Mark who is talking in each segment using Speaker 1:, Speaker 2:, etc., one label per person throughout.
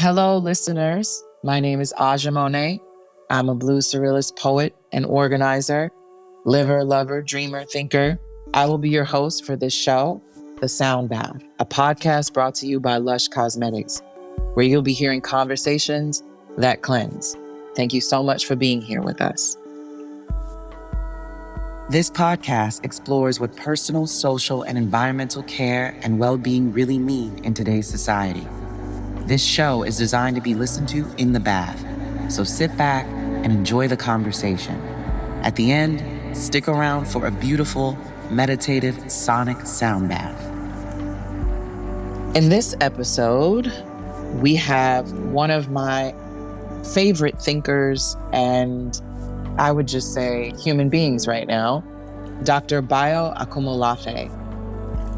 Speaker 1: Hello, listeners. My name is Aja Monet. I'm a blues surrealist poet and organizer, liver, lover, dreamer, thinker. I will be your host for this show, The Sound Bath, a podcast brought to you by Lush Cosmetics, where you'll be hearing conversations that cleanse. Thank you so much for being here with us. This podcast explores what personal, social, and environmental care and well-being really mean in today's society. This show is designed to be listened to in the bath, so sit back and enjoy the conversation. At the end, stick around for a beautiful, meditative, sonic sound bath. In this episode, we have one of my favorite thinkers and I would just say human beings right now, Dr. Bayo Akomolafe.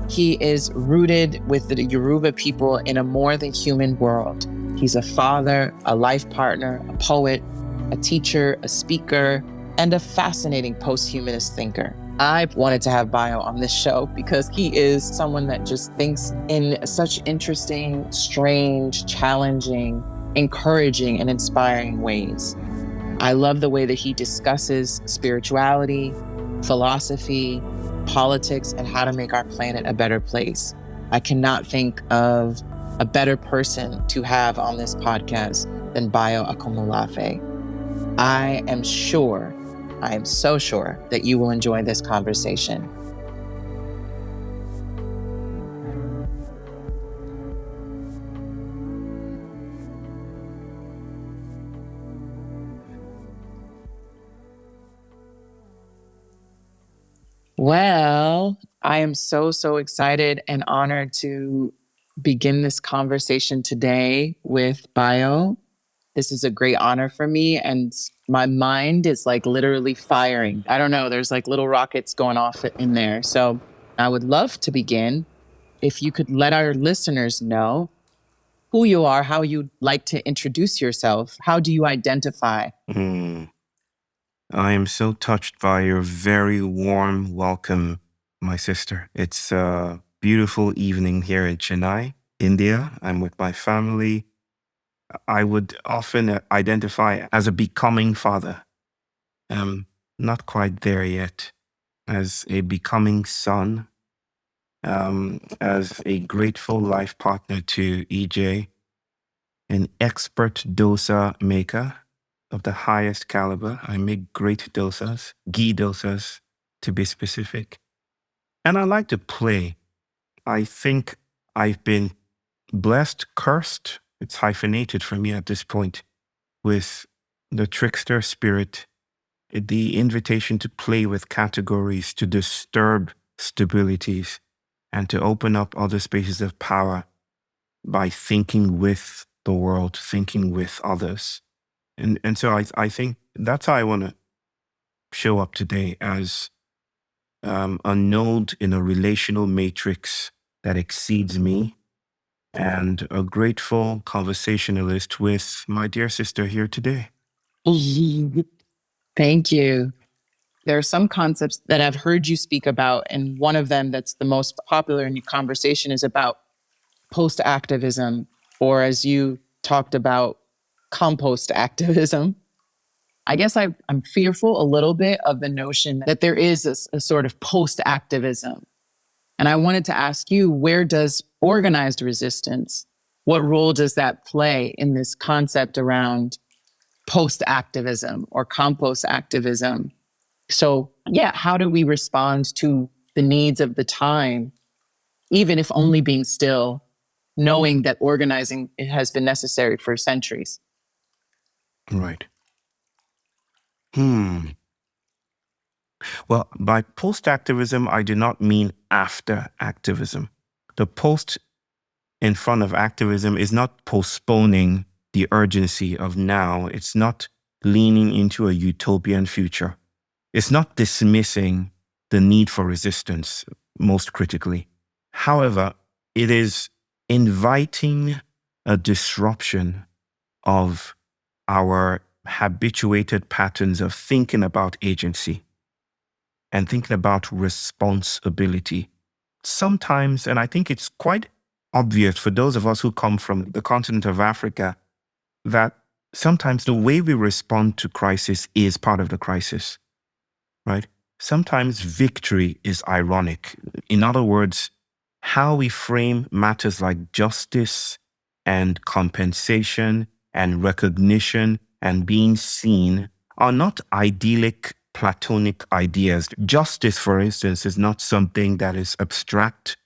Speaker 1: He is rooted with the Yoruba people in a more than human world. He's a father, a life partner, a poet, a teacher, a speaker, and a fascinating post-humanist thinker. I wanted to have Bayo on this show because he is someone that just thinks in such interesting, strange, challenging, encouraging, and inspiring ways. I love the way that he discusses spirituality, philosophy, politics, and how to make our planet a better place. I cannot think of a better person to have on this podcast than Bayo Akomolafe. I am so sure that you will enjoy this conversation. Well, I am so excited and honored to begin this conversation today with Bayo. This is a great honor for me, and my mind is like literally firing. I don't know, there's like little rockets going off in there. So I would love to begin if you could let our listeners know who you are, how you'd like to introduce yourself. How do you identify?
Speaker 2: I am so touched by your very warm welcome, my sister. It's a beautiful evening here in Chennai, India. I'm with my family. I would often identify as a becoming father. Not quite there yet. As a becoming son, as a grateful life partner to EJ, an expert dosa maker of the highest caliber. I make great dosas, ghee dosas to be specific. And I like to play. I think I've been blessed, cursed, it's hyphenated for me at this point, with the trickster spirit, the invitation to play with categories, to disturb stabilities, and to open up other spaces of power by thinking with the world, thinking with others. And so I think that's how I want to show up today, as a node in a relational matrix that exceeds me, and a grateful conversationalist with my dear sister here today.
Speaker 1: Thank you. There are some concepts that I've heard you speak about, and one of them that's the most popular in your conversation is about post-activism, or as you talked about, compost activism. I guess I'm fearful a little bit of the notion that there is a sort of post-activism. And I wanted to ask you, where does organized resistance, what role does that play in this concept around post-activism or compost activism? So yeah, how do we respond to the needs of the time, even if only being still, knowing that organizing has been necessary for centuries?
Speaker 2: Right. Well, by post-activism, I do not mean after activism. The post in front of activism is not postponing the urgency of now. It's not leaning into a utopian future. It's not dismissing the need for resistance, most critically. However, it is inviting a disruption of our habituated patterns of thinking about agency and thinking about responsibility. Sometimes, and I think it's quite obvious for those of us who come from the continent of Africa that sometimes the way we respond to crisis is part of the crisis, right? Sometimes victory is ironic. In other words, how we frame matters like justice and compensation and recognition and being seen are not idyllic, platonic ideas. Justice, for instance, is not something that is abstract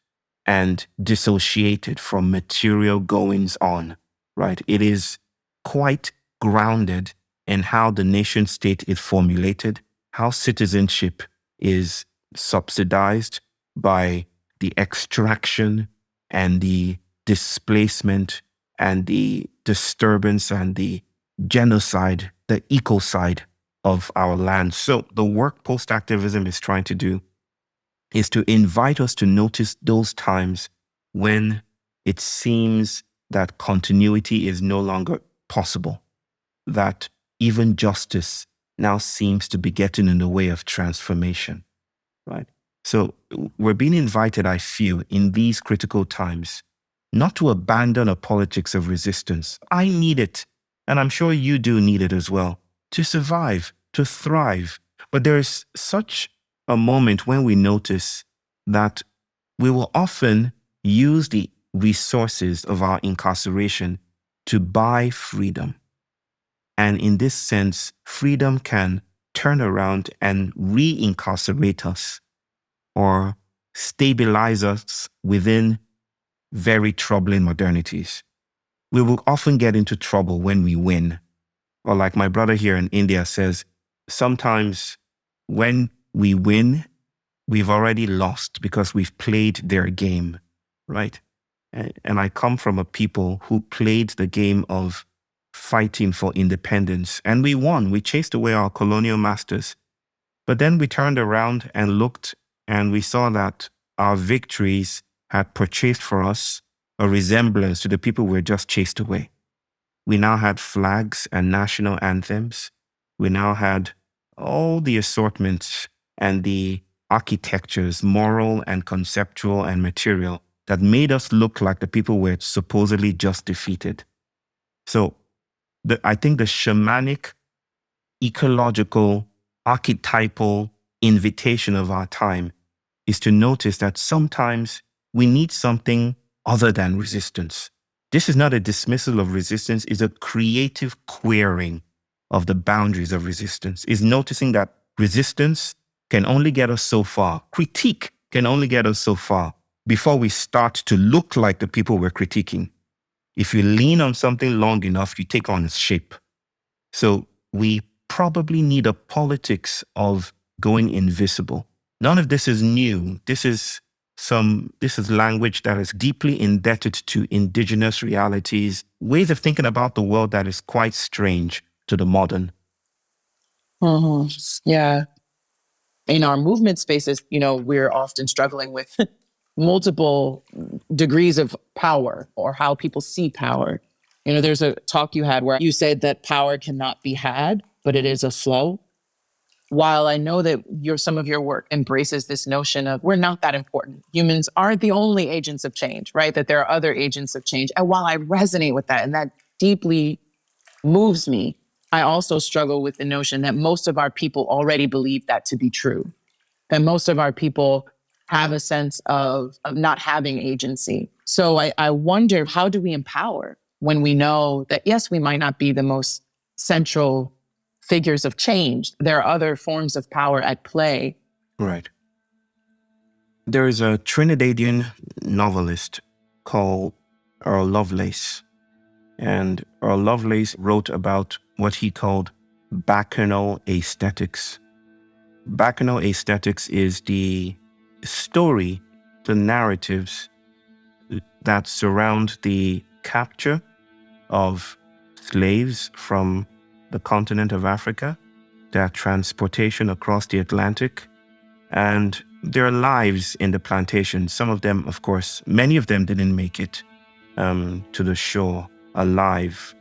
Speaker 2: and dissociated from material goings on, right? It is quite grounded in how the nation state is formulated, how citizenship is subsidized by the extraction and the displacement and the disturbance and the genocide, the ecocide of our land. So the work post-activism is trying to do is to invite us to notice those times when it seems that continuity is no longer possible, that even justice now seems to be getting in the way of transformation, right? So we're being invited, I feel, in these critical times, not to abandon a politics of resistance. I need it, and I'm sure you do need it as well, to survive, to thrive. But there is such a moment when we notice that we will often use the resources of our incarceration to buy freedom. And in this sense, freedom can turn around and re-incarcerate us or stabilize us within very troubling modernities. We will often get into trouble when we win. Or like my brother here in India says, sometimes when we win, we've already lost because we've played their game, right? And I come from a people who played the game of fighting for independence, and we won. We chased away our colonial masters. But then we turned around and looked, and we saw that our victories had purchased for us a resemblance to the people we were just chased away. We now had flags and national anthems. We now had all the assortments and the architectures, moral and conceptual and material, that made us look like the people we're supposedly just defeated. So I think the shamanic, ecological, archetypal invitation of our time is to notice that sometimes we need something other than resistance. This is not a dismissal of resistance, it's a creative queering of the boundaries of resistance. It's noticing that resistance can only get us so far. Critique can only get us so far before we start to look like the people we're critiquing. If you lean on something long enough, you take on its shape. So we probably need a politics of going invisible. None of this is new. This is language that is deeply indebted to indigenous realities, ways of thinking about the world that is quite strange to the modern.
Speaker 1: Yeah. In our movement spaces, we're often struggling with multiple degrees of power or how people see power. There's a talk you had where you said that power cannot be had, but it is a flow. While I know that some of your work embraces this notion of we're not that important. Humans aren't the only agents of change, right? That there are other agents of change. And while I resonate with that and that deeply moves me, I also struggle with the notion that most of our people already believe that to be true. That most of our people have a sense of not having agency. So I wonder, how do we empower when we know that, yes, we might not be the most central figures of change. There are other forms of power at play.
Speaker 2: Right. There is a Trinidadian novelist called Earl Lovelace. And Earl Lovelace wrote about what he called baccano aesthetics. Baccano aesthetics is the story, the narratives that surround the capture of slaves from the continent of Africa, their transportation across the Atlantic, and their lives in the plantation. Some of them, of course, many of them didn't make it to the shore alive.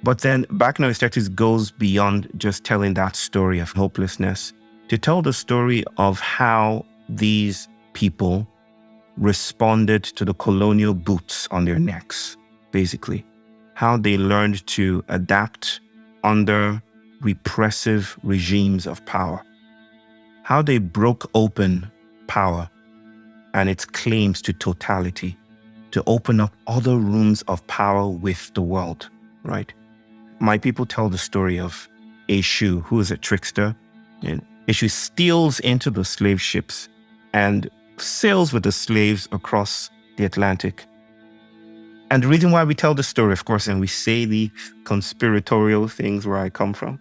Speaker 2: But then baccano aesthetics goes beyond just telling that story of hopelessness to tell the story of how these people responded to the colonial boots on their necks, basically. How they learned to adapt under repressive regimes of power. How they broke open power and its claims to totality to open up other rooms of power with the world, right? My people tell the story of Eshu, who is a trickster. And Eshu steals into the slave ships and sails with the slaves across the Atlantic. And the reason why we tell the story, of course, and we say the conspiratorial things where I come from,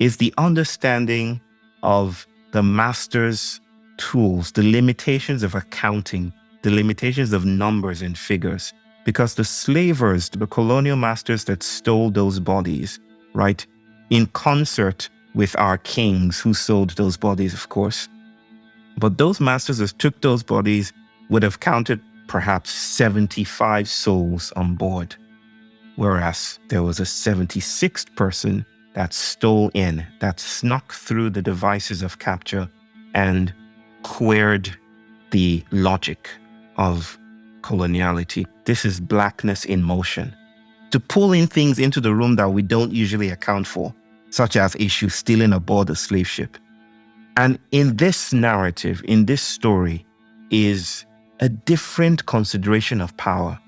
Speaker 2: is the understanding of the master's tools, the limitations of accounting, the limitations of numbers and figures. Because the slavers, the colonial masters that stole those bodies, right, in concert with our kings who sold those bodies, of course. But those masters that took those bodies would have counted perhaps 75 souls on board, whereas there was a 76th person that stole in, that snuck through the devices of capture and queered the logic of coloniality. This is blackness in motion. To pull in things into the room that we don't usually account for, such as issues stealing aboard a slave ship. And in this narrative, in this story, is a different consideration of power.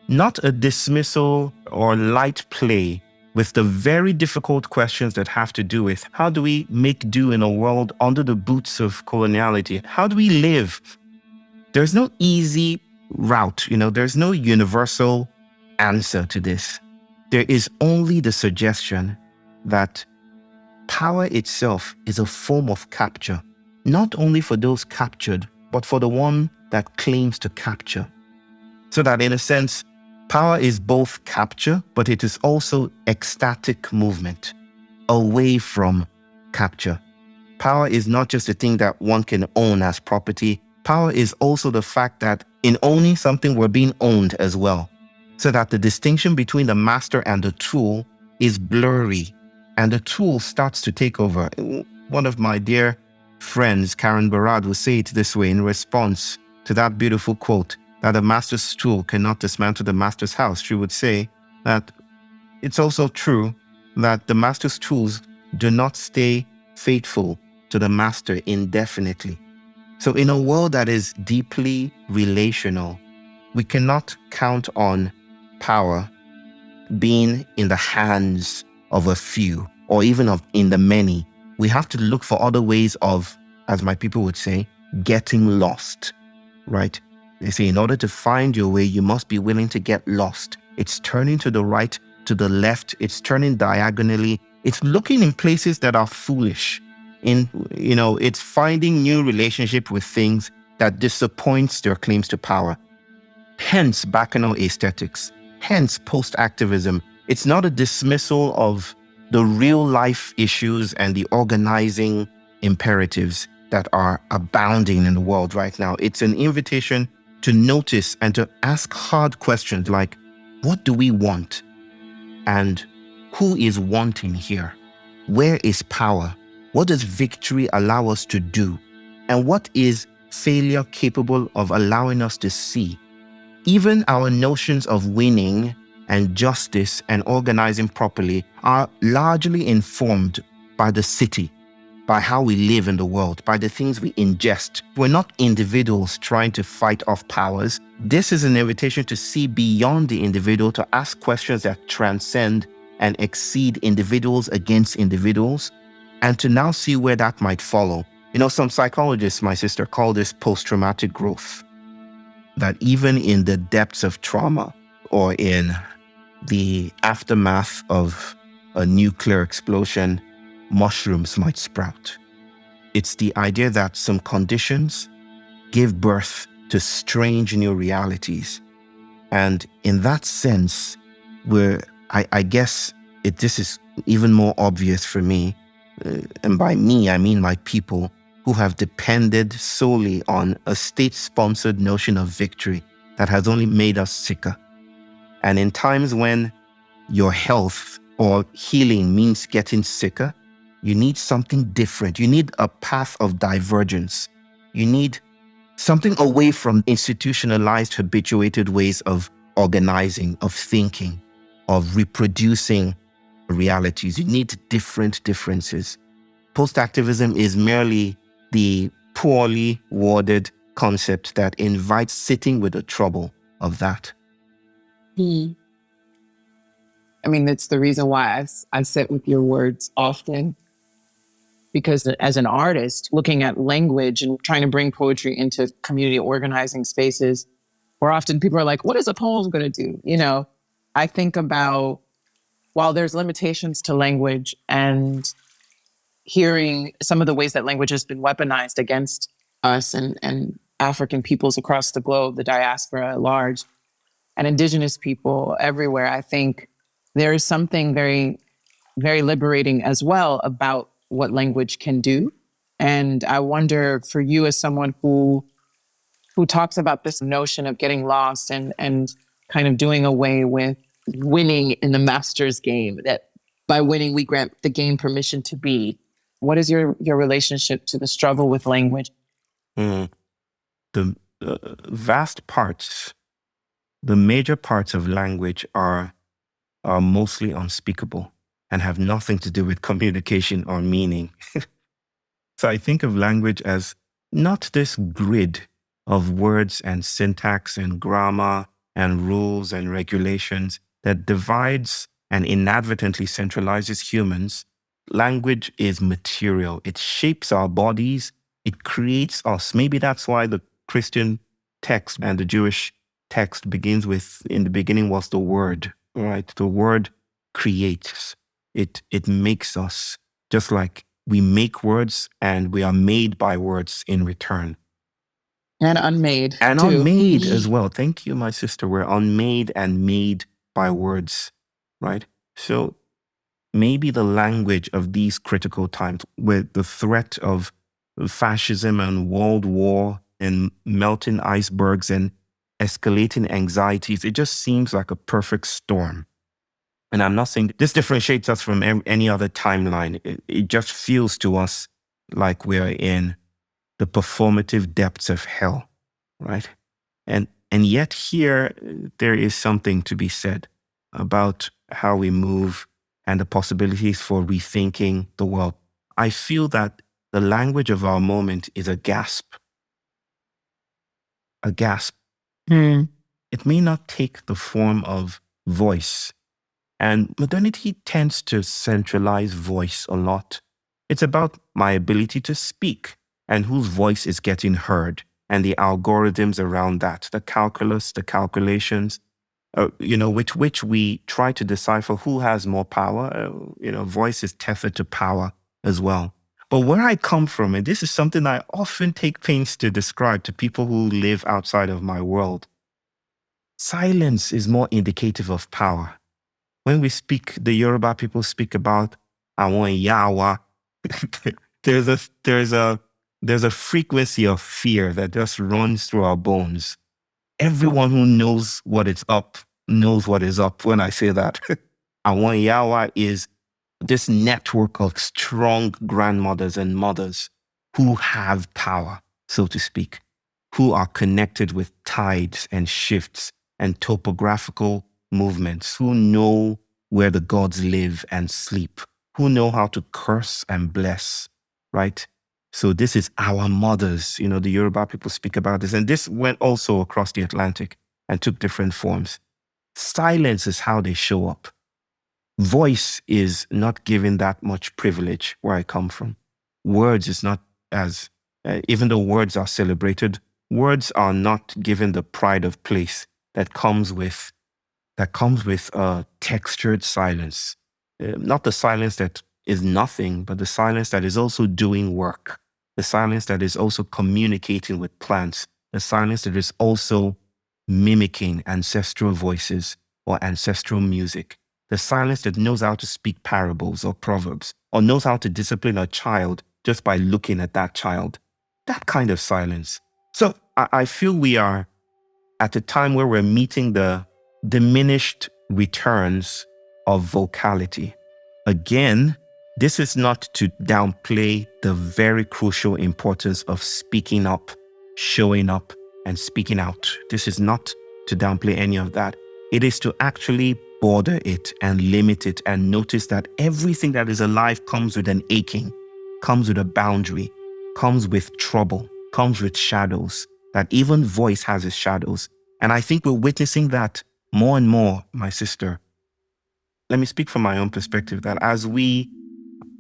Speaker 2: Not a dismissal or light play with the very difficult questions that have to do with how do we make do in a world under the boots of coloniality? How do we live? There's no easy route, there's no universal answer to this. There is only the suggestion that power itself is a form of capture, not only for those captured, but for the one that claims to capture. So that in a sense, power is both capture, but it is also ecstatic movement away from capture. Power is not just a thing that one can own as property. Power is also the fact that in owning something, we're being owned as well. So that the distinction between the master and the tool is blurry, and the tool starts to take over. One of my dear friends, Karen Barad, will say it this way in response to that beautiful quote, that a master's tool cannot dismantle the master's house. She would say that it's also true that the master's tools do not stay faithful to the master indefinitely. So in a world that is deeply relational, we cannot count on power being in the hands of a few or even in the many. We have to look for other ways of, as my people would say, getting lost, right? They say in order to find your way, you must be willing to get lost. It's turning to the right, to the left. It's turning diagonally. It's looking in places that are foolish. It's finding new relationship with things that disappoints their claims to power. Hence baccano aesthetics. Hence post-activism. It's not a dismissal of the real life issues and the organizing imperatives that are abounding in the world right now. It's an invitation to notice and to ask hard questions like, what do we want? And who is wanting here? Where is power? What does victory allow us to do? And what is failure capable of allowing us to see? Even our notions of winning and justice and organizing properly are largely informed by the city, by how we live in the world, by the things we ingest. We're not individuals trying to fight off powers. This is an invitation to see beyond the individual, to ask questions that transcend and exceed individuals against individuals, and to now see where that might follow. Some psychologists, my sister, call this post-traumatic growth. That even in the depths of trauma or in the aftermath of a nuclear explosion, mushrooms might sprout. It's the idea that some conditions give birth to strange new realities. And in that sense, I guess this is even more obvious for me. And by me, I mean my people who have depended solely on a state-sponsored notion of victory that has only made us sicker. And in times when your health or healing means getting sicker, you need something different. You need a path of divergence. You need something away from institutionalized, habituated ways of organizing, of thinking, of reproducing realities. You need different differences. Post-activism is merely the poorly worded concept that invites sitting with the trouble of that.
Speaker 1: I mean, that's the reason why I sit with your words often, because as an artist, looking at language and trying to bring poetry into community organizing spaces, where often people are like, what is a poem going to do? You know, I think about, while there's limitations to language, and hearing some of the ways that language has been weaponized against us and African peoples across the globe, the diaspora at large, and indigenous people everywhere, I think there is something very, very liberating as well about what language can do. And I wonder, for you as someone who talks about this notion of getting lost and kind of doing away with winning in the master's game, that by winning we grant the game permission to be. What is your relationship to the struggle with language?
Speaker 2: The vast parts, the major parts of language are mostly unspeakable and have nothing to do with communication or meaning. So I think of language as not this grid of words and syntax and grammar and rules and regulations that divides and inadvertently centralizes humans. Language is material. It shapes our bodies. It creates us. Maybe that's why the Christian text and the Jewish text begins with, in the beginning was the word, right? The word creates. It makes us, just like we make words and we are made by words in return.
Speaker 1: And unmade.
Speaker 2: And
Speaker 1: too.
Speaker 2: Unmade as well. Thank you, my sister. We're unmade and made by words, right? So maybe the language of these critical times, with the threat of fascism and world war and melting icebergs and escalating anxieties, it just seems like a perfect storm. And I'm not saying this differentiates us from any other timeline. It just feels to us like we're in the performative depths of hell, right? And yet here, there is something to be said about how we move and the possibilities for rethinking the world. I feel that the language of our moment is a gasp. A gasp. It may not take the form of voice. And modernity tends to centralize voice a lot. It's about my ability to speak and whose voice is getting heard and the algorithms around that, the calculus, the calculations, with which we try to decipher who has more power. Voice is tethered to power as well. But where I come from, and this is something I often take pains to describe to people who live outside of my world, silence is more indicative of power. When we speak, the Yoruba people speak about "Awon Yawa." there's a frequency of fear that just runs through our bones. Everyone who knows what is up knows what is up when I say that. Awon Yawa is this network of strong grandmothers and mothers who have power, so to speak, who are connected with tides and shifts and topographical movements, who know where the gods live and sleep, who know how to curse and bless, right? So this is our mothers. The Yoruba people speak about this. And this went also across the Atlantic and took different forms. Silence is how they show up. Voice is not given that much privilege where I come from. Words is not as, even though words are celebrated, words are not given the pride of place that comes with textured silence. Not the silence that is nothing, but the silence that is also doing work. The silence that is also communicating with plants. The silence that is also mimicking ancestral voices or ancestral music. The silence that knows how to speak parables or proverbs, or knows how to discipline a child just by looking at that child. That kind of silence. So I feel we are at a time where we're meeting the diminished returns of vocality. Again, this is not to downplay the very crucial importance of speaking up showing up and speaking out. This is not to downplay any of that. It is to actually border it and limit it and notice that everything that is alive comes with an aching, comes with a boundary, comes with trouble, comes with shadows, that even voice has its shadows. And I think we're witnessing that more and more, my sister. Let me speak from my own perspective, that as we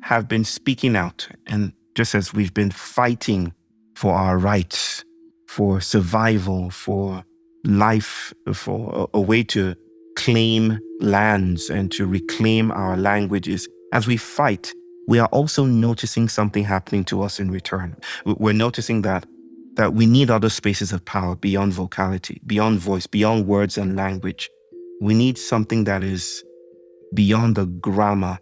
Speaker 2: have been speaking out, and just as we've been fighting for our rights, for survival, for life, for a way to claim lands and to reclaim our languages, as we fight, we are also noticing something happening to us in return. We're noticing that we need other spaces of power beyond vocality, beyond voice, beyond words and language. We need something that is beyond the grammar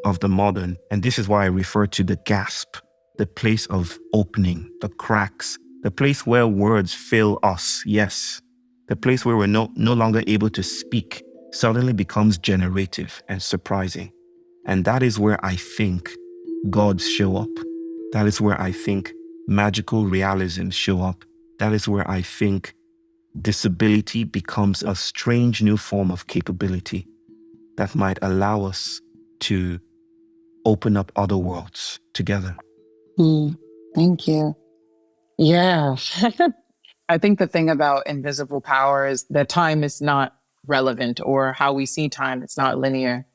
Speaker 2: of the modern. And this is why I refer to the gasp, the place of opening, the cracks, the place where words fill us. Yes, the place where we're no longer able to speak suddenly becomes generative and surprising. And that is where I think gods show up. That is where I think magical realisms show up. That is where I think disability becomes a strange new form of capability that might allow us to open up other worlds together.
Speaker 1: Thank you. Yeah. I think the thing about invisible power is that time is not relevant, or how we see time, it's not linear.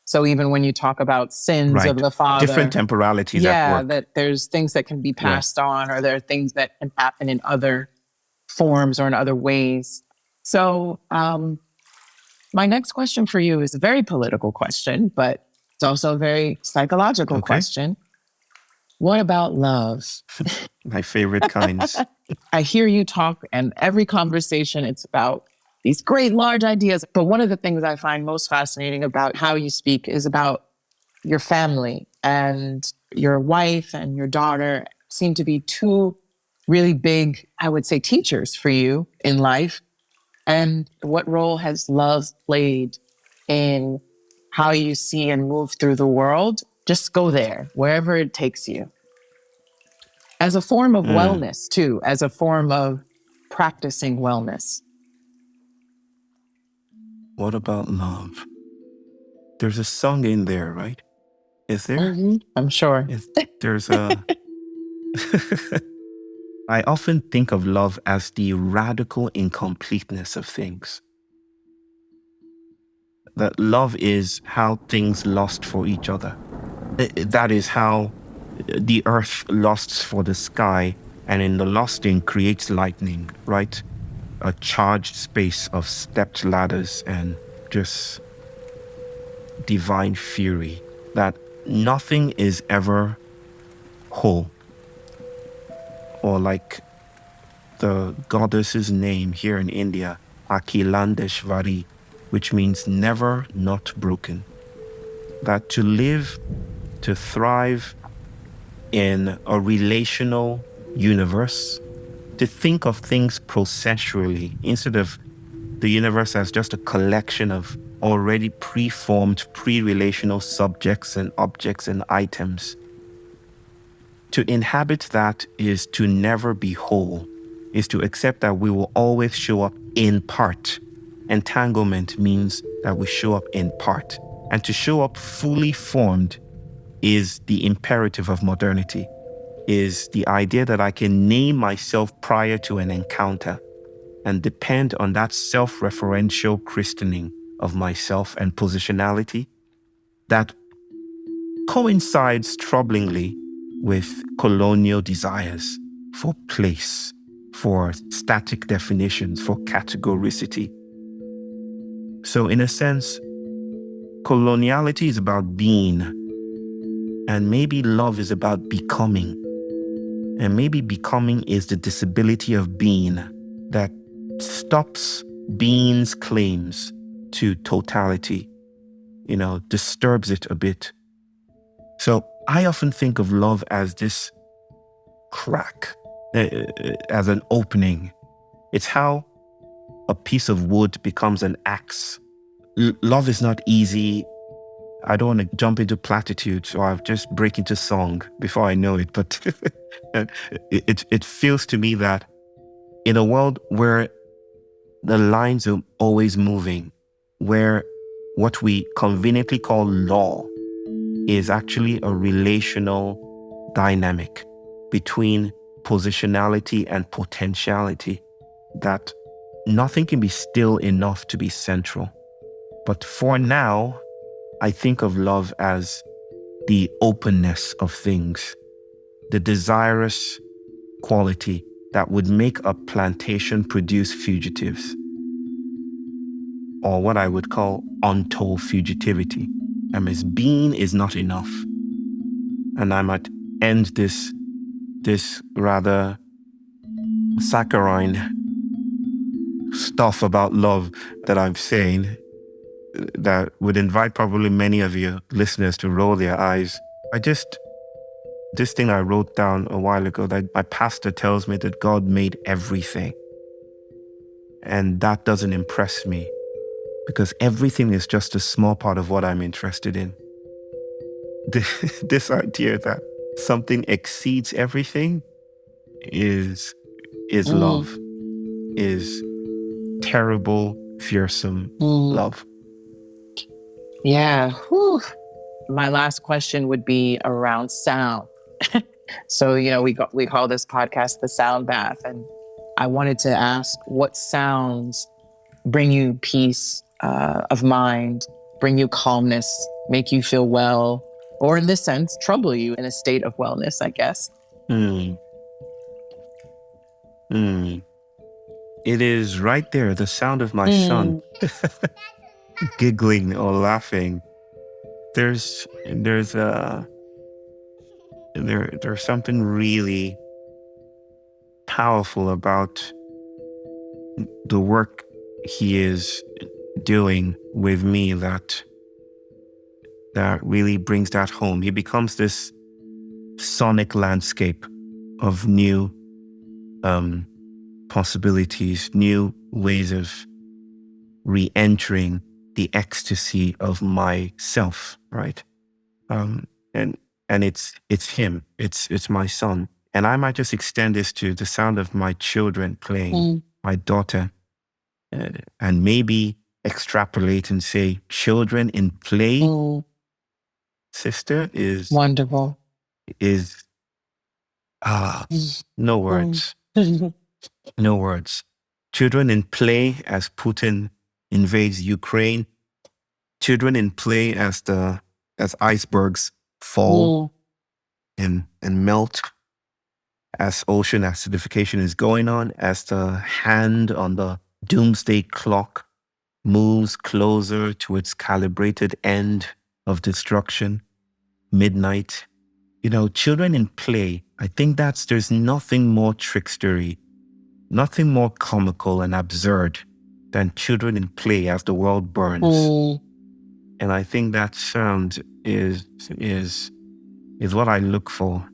Speaker 1: So even when you talk about sins of the father,
Speaker 2: different temporalities at work.
Speaker 1: that there's things that can be passed on, or there are things that can happen in other forms or in other ways. So my next question for you is a very political question, but it's also a very psychological question. What about love?
Speaker 2: My favorite kinds.
Speaker 1: I hear you talk, and every conversation, it's about these great large ideas. But one of the things I find most fascinating about how you speak is about your family, and your wife and your daughter seem to be two really big, I would say, teachers for you in life. And what role has love played in how you see and move through the world? Just go there, wherever it takes you. As a form of wellness, too, as a form of practicing wellness.
Speaker 2: What about love? There's a song in there, right? Is there?
Speaker 1: I'm sure.
Speaker 2: There's a... I often think of love as the radical incompleteness of things. That love is how things lust for each other. That is how the earth lusts for the sky, and in the lusting creates lightning, right? A charged space of stepped ladders and just divine fury. That nothing is ever whole. Or like the goddess's name here in India, Akilandeshvari, which means never not broken. That to live, to thrive in a relational universe, to think of things processually instead of the universe as just a collection of already preformed, pre-relational subjects and objects and items. To inhabit that is to never be whole, is to accept that we will always show up in part. Entanglement means that we show up in part. And to show up fully formed is the imperative of modernity, is the idea that I can name myself prior to an encounter and depend on that self-referential christening of myself and positionality that coincides troublingly with colonial desires for place, for static definitions, for categoricity. So in a sense, coloniality is about being, and maybe love is about becoming. And maybe becoming is the disability of being that stops being's claims to totality, disturbs it a bit. So I often think of love as this crack, as an opening. It's how a piece of wood becomes an axe. Love is not easy I don't want to jump into platitudes, or I'll just break into song before I know it. But it feels to me that in a world where the lines are always moving, where what we conveniently call law is actually a relational dynamic between positionality and potentiality, that nothing can be still enough to be central. But for now, I think of love as the openness of things, the desirous quality that would make a plantation produce fugitives, or what I would call untold fugitivity. Being is not enough. And I might end this rather saccharine stuff about love that I'm saying, that would invite probably many of your listeners to roll their eyes. This thing I wrote down a while ago, that my pastor tells me that God made everything. And that doesn't impress me, because everything is just a small part of what I'm interested in. This idea that something exceeds everything is love, is terrible, fearsome love.
Speaker 1: Yeah. Whew. My last question would be around sound. So, we call this podcast the Sound Bath, and I wanted to ask, what sounds bring you peace of mind, bring you calmness, make you feel well, or in this sense, trouble you in a state of wellness, I guess?
Speaker 2: It is right there, the sound of my son giggling or laughing. There's something really powerful about the work he is doing with me that really brings that home. He becomes this sonic landscape of new possibilities, new ways of re-entering the ecstasy of myself, right? And it's him, it's my son. And I might just extend this to the sound of my children playing, my daughter, and maybe extrapolate and say, children in play, sister, is
Speaker 1: wonderful.
Speaker 2: Is no words. No words. Children in play as Putin invades Ukraine. Children in play as icebergs fall and melt, as ocean acidification is going on, as the hand on the doomsday clock moves closer to its calibrated end of destruction, midnight. Children in play, I think there's nothing more trickstery, nothing more comical and absurd than children in play as the world burns. And I think that sound is what I look for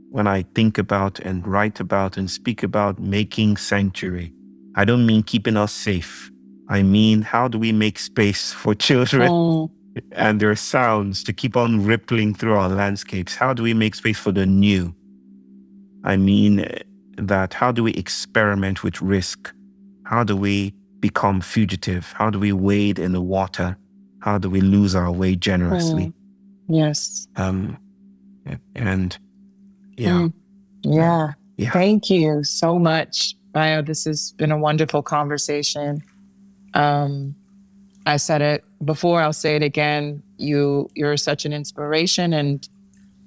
Speaker 2: when I think about and write about and speak about making sanctuary. I don't mean keeping us safe. I mean, how do we make space for children and their sounds to keep on rippling through our landscapes? How do we make space for the new? I mean that how do we experiment with risk? How do we become fugitive? How do we wade in the water? How do we lose our way generously?
Speaker 1: Yes.
Speaker 2: And
Speaker 1: yeah. Thank you so much, Bayo. This has been a wonderful conversation. I said it before, I'll say it again. You're such an inspiration, and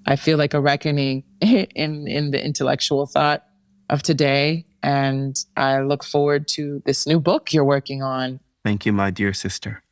Speaker 1: I feel like a reckoning in the intellectual thought of today. And I look forward to this new book you're working on.
Speaker 2: Thank you, my dear sister.